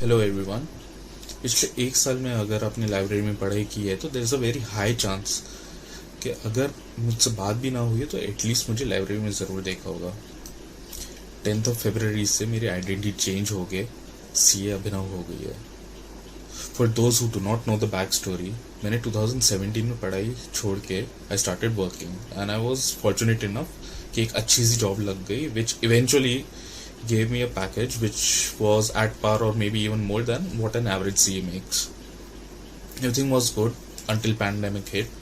Hello everyone. पिछले एक साल में अगर आपने लाइब्रेरी में पढ़ाई की है तो there is a very high chance कि अगर मुझसे बात भी ना हुई है तो एटलीस्ट मुझे लाइब्रेरी में ज़रूर देखा होगा। 10 फरवरी से मेरी आइडेंटिटी चेंज हो गए, सीए अभिनव हो गई है। For those who do not know the back story, मैंने 2017 में पढ़ाई छोड़ के I started working and I was fortunate enough कि एक अच्छी सी जॉब लग गई which eventually gave me a package which was at par or maybe even more than what an average CA makes. Everything was good until pandemic hit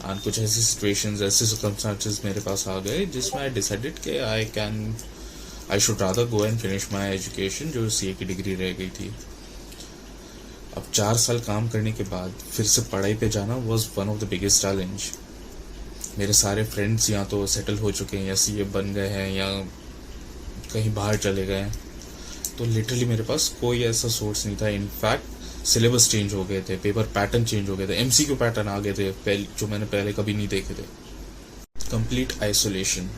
and कुछ ऐसी situations, ऐसे circumstances मेरे पास आ गए जिसमें I decided कि I should rather go and finish my education, जो CA की degree रह गई थी। अब 4 साल काम करने के बाद फिर से पढ़ाई पे जाना was one of the biggest challenge। मेरे सारे फ्रेंड्स या तो सेटल हो चुके हैं या CA बन गए हैं या कहीं बाहर चले गए हैं, तो लिटरली मेरे पास कोई ऐसा सोर्स नहीं था। इनफैक्ट सिलेबस चेंज हो गए थे, पेपर पैटर्न चेंज हो गए थे, MCQ पैटर्न आ गए थे जो मैंने पहले कभी नहीं देखे थे। कंप्लीट आइसोलेशन,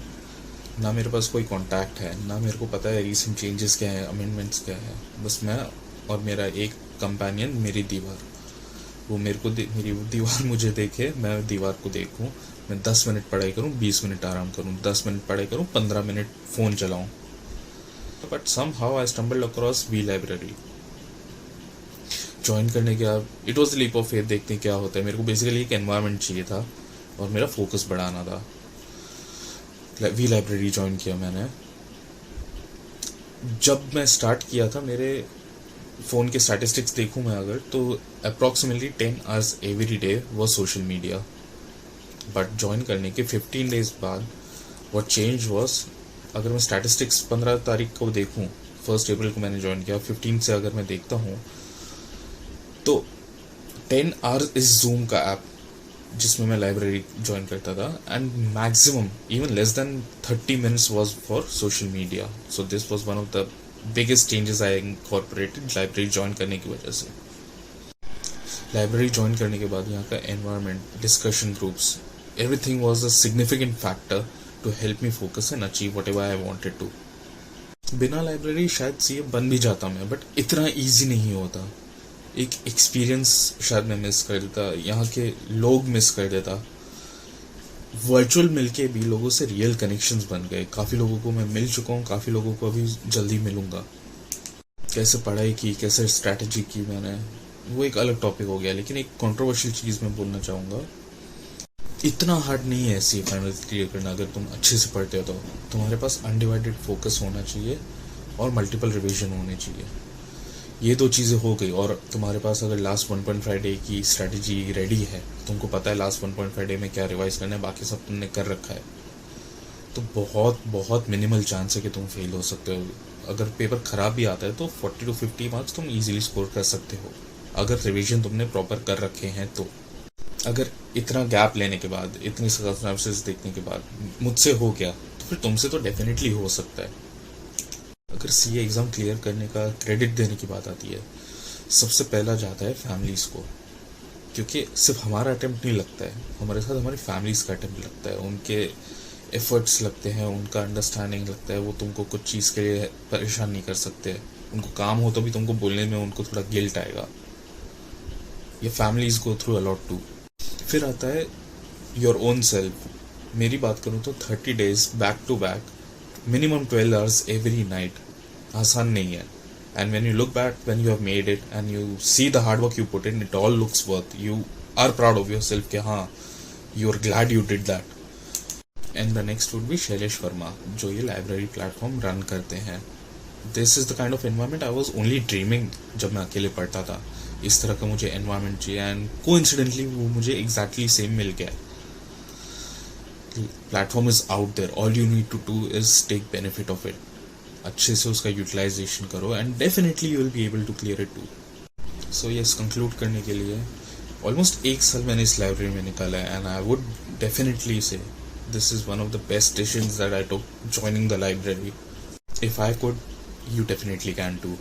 ना मेरे पास कोई कांटेक्ट है, ना मेरे को पता है रीसेंट चेंजेस क्या है, अमेंडमेंट्स क्या है। बस मैं और मेरा एक कंपेनियन, मेरी दीवार। वो मेरे को मेरी दीवार मुझे देखे, मैं दीवार को देखूं। मैं 10 मिनट पढ़ाई करूं, 20 मिनट आराम करूं, 10 मिनट पढ़ाई करूं, 15 मिनट फ़ोन चलाऊं। But somehow I stumbled across V library. Join करने के बाद it was the leap of faith, देखते क्या होता है। मेरे को बेसिकली एक एनवायरनमेंट चाहिए था और मेरा फोकस बढ़ाना था। वी लाइब्रेरी ज्वाइन किया मैंने। जब मैं स्टार्ट किया था, मेरे फ़ोन के स्टैटिस्टिक्स देखूं मैं अगर, तो approximately 10 hours every day was social media. But join करने के 15 डेज बाद व्हाट चेंज वॉज, अगर मैं स्टैटिस्टिक्स 15 तारीख को देखूं, 1 अप्रैल को मैंने ज्वाइन किया, 15 से अगर मैं देखता हूं तो 10 आवर्स इस जूम का ऐप जिसमें मैं लाइब्रेरी ज्वाइन करता था, and maximum even less than 30 minutes was for social media. So this was one of the biggest changes I incorporated library join करने की वजह से। लाइब्रेरी ज्वाइन करने के बाद यहाँ का environment, discussion groups, everything was a significant factor to help me focus and achieve whatever I wanted to। बिना लाइब्रेरी शायद CA बन भी जाता मैं, बट इतना इजी नहीं होता। एक एक्सपीरियंस शायद मैं मिस कर देता, यहाँ के लोग मिस कर देता। वर्चुअल मिलके भी लोगों से रियल कनेक्शंस बन गए। काफ़ी लोगों को मैं मिल चुका हूँ, काफ़ी लोगों को अभी जल्दी मिलूंगा। कैसे पढ़ाई की, कैसे स्ट्रैटेजी की मैंने, वो एक अलग टॉपिक हो गया। लेकिन एक कंट्रोवर्शियल चीज़ मैं बोलना चाहूँगा, इतना हार्ड नहीं है CA फाइनल क्लियर करना। अगर तुम अच्छे से पढ़ते हो तो तुम्हारे पास अनडिवाइडेड फोकस होना चाहिए और मल्टीपल रिवीजन होने चाहिए। ये 2 चीज़ें हो गई और तुम्हारे पास अगर लास्ट 1.5 डे की स्ट्रैटेजी रेडी है, तुमको पता है लास्ट 1.5 डे में क्या रिवाइज करना है, बाकी सब तुमने कर रखा है, तो बहुत बहुत मिनिमल चांस है कि तुम फेल हो सकते हो। अगर पेपर ख़राब भी आता है तो 40 to 50 मार्क्स तुम ईजिली स्कोर कर सकते हो अगर रिविजन तुमने प्रॉपर कर रखे हैं तो। अगर इतना गैप लेने के बाद, इतनी सर्कमस्टेंसेस देखने के बाद मुझसे हो गया, तो फिर तुमसे तो डेफिनेटली हो सकता है। अगर CA एग्ज़ाम क्लियर करने का क्रेडिट देने की बात आती है, सबसे पहला जाता है फैमिलीज़ को, क्योंकि सिर्फ हमारा अटेम्प्ट नहीं लगता है, हमारे साथ हमारी फैमिलीज़ का अटेम्प्ट लगता है, उनके एफर्ट्स लगते हैं, उनका अंडरस्टैंडिंग लगता है। वो तुमको कुछ चीज़ के लिए परेशान नहीं कर सकते। उनको काम हो तो भी तुमको बोलने में उनको थोड़ा गिल्ट आएगा। ये families go through a lot too. फिर आता है योर ओन सेल्फ। मेरी बात करूँ तो 30 days back to back, minimum 12 hours every night आसान नहीं है। And when you look back, when you have made it and you see the hard work you put in, it all looks worth. You are proud of yourself कि हाँ, you are glad you did that. And the next would be Shailesh Verma, जो ये library platform run करते हैं। This is the kind of environment I was only dreaming जब मैं अकेले पढ़ता था। इस तरह का मुझे एनवायरनमेंट चाहिए, एंड कोइंसिडेंटली वो मुझे एग्जैक्टली सेम मिल गया। Platform is out there, all you need to do is take benefit of it. अच्छे से उसका यूटिलाइजेशन करो and definitely you will be able to clear it too. So yes, conclude करने के लिए ऑलमोस्ट 1 साल मैंने इस लाइब्रेरी में निकाला है, एंड आई वुड डेफिनेटली से this is one of the best decisions that I took joining the library. If I could, you definitely can too।